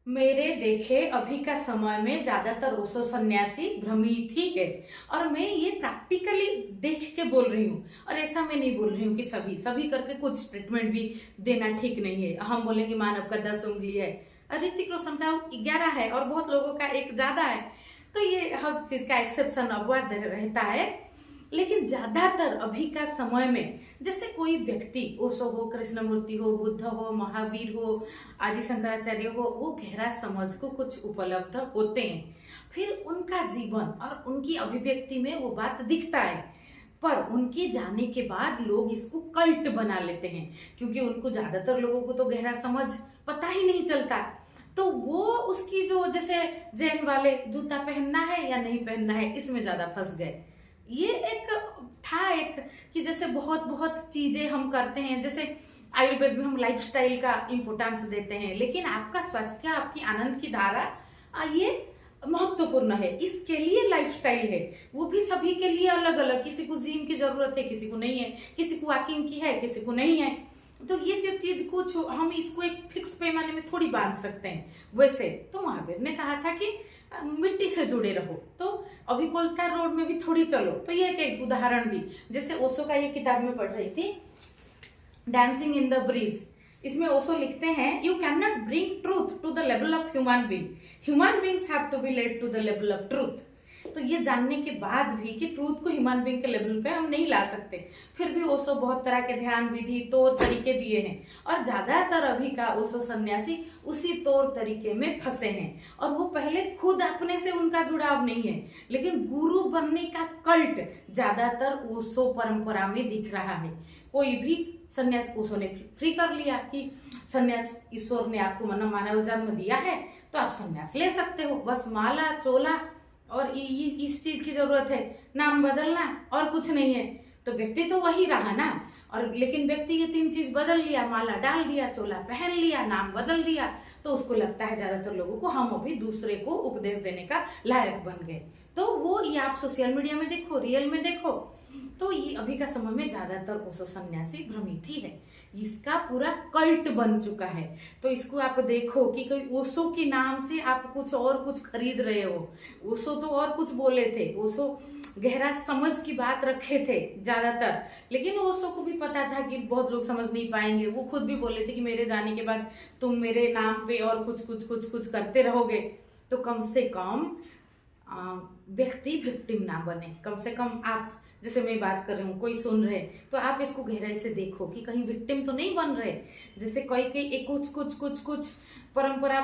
मेरे देखे अभी का समय में ज्यादातर ओशो सन्यासी भ्रमित ही है। और मैं ये प्रैक्टिकली देख के बोल रही हूँ। और ऐसा मैं नहीं बोल रही हूँ कि सभी सभी करके कुछ ट्रीटमेंट भी देना ठीक नहीं है। हम बोलेंगे मानव का 10 उंगली है, ऋतिक रोशन का 11 है और बहुत लोगों का एक ज्यादा है। तो ये हर चीज का एक्सेप्शन अपवाद रहता है। लेकिन ज्यादातर अभी का समय में जैसे कोई व्यक्ति ओशो हो, कृष्णमूर्ति हो, बुद्ध हो, महावीर हो, आदि शंकराचार्य हो, वो गहरा समझ को कुछ उपलब्ध होते हैं। फिर उनका जीवन और उनकी अभिव्यक्ति में वो बात दिखता है। पर उनके जाने के बाद लोग इसको कल्ट बना लेते हैं, क्योंकि उनको ज्यादातर लोगों को तो गहरा समझ पता ही नहीं चलता। तो वो उसकी जो जैसे जैन वाले जूता पहनना है या नहीं पहनना है इसमें ज्यादा फंस गए। ये एक था एक कि जैसे बहुत बहुत चीजें हम करते हैं, जैसे आयुर्वेद में हम लाइफस्टाइल का इम्पोर्टेंस देते हैं, लेकिन आपका स्वास्थ्य, आपकी आनंद की धारा, ये महत्वपूर्ण है। इसके लिए लाइफस्टाइल है, वो भी सभी के लिए अलग अलग। किसी को जिम की जरूरत है, किसी को नहीं है, किसी को वॉकिंग की है, किसी को नहीं है। तो ये जो चीज कुछ हम इसको एक फिक्स पैमाने में थोड़ी बांध सकते हैं। वैसे तो महावीर ने कहा था कि मिट्टी से जुड़े रहो, तो अभिकोलता रोड में भी थोड़ी चलो। तो ये एक उदाहरण दी, जैसे ओशो का ये किताब में पढ़ रही थी, डांसिंग इन द ब्रीज। इसमें ओशो लिखते हैं, you can not bring truth to the level of human being, human beings have to be led to the level of truth. तो ये जानने के बाद भी कि ट्रूथ को ह्यूमन बींग के लेवल पे हम नहीं ला सकते, फिर भी ओशो बहुत तरह के ध्यान विधि तौर तरीके दिए हैं। और ज्यादातर अभी का ओशो सन्यासी उसी तौर तरीके में फंसे हैं। और वो पहले खुद अपने से उनका जुड़ाव नहीं है, लेकिन गुरु बनने का कल्ट ज्यादातर ओशो परंपरा में दिख रहा है। कोई भी सन्यास ओशो ने फ्री कर लिया कि सन्यास ईश्वर ने आपको मानव जन्म दिया है तो आप सन्यास ले सकते हो, बस माला चोला और इस चीज की जरूरत है, नाम बदलना और कुछ नहीं है। तो व्यक्ति तो वही रहा ना। और लेकिन व्यक्ति ये 3 चीज बदल लिया, माला डाल दिया, चोला पहन लिया, नाम बदल दिया, तो उसको लगता है ज्यादातर लोगों को हम अभी दूसरे को उपदेश देने का लायक बन गए। तो वो ये आप सोशल मीडिया में देखो, रियल में देखो, तो ये अभी का समय में ज्यादातर ओशो सन्यासी भ्रमित ही है। इसका पूरा कल्ट बन चुका है। तो इसको आप देखो कि कोई ओशो के नाम से आप कुछ और कुछ खरीद रहे हो। ओशो तो और कुछ बोले थे, ओशो गहरा समझ की बात रखे थे ज्यादातर, लेकिन ओशो को भी पता था कि बहुत लोग समझ नहीं पाएंगे। वो खुद भी बोले थे कि मेरे जाने के बाद तुम मेरे नाम पे और कुछ कुछ कुछ कुछ करते रहोगे, तो कम से कम व्यक्ति विक्टिम ना बने। कम से कम आप, जैसे मैं बात कर रही हूँ, कोई सुन रहे तो आप इसको गहराई से देखो कि कहीं विक्टिम तो नहीं बन रहे। जैसे कोई कुछ कुछ कुछ कुछ परंपरा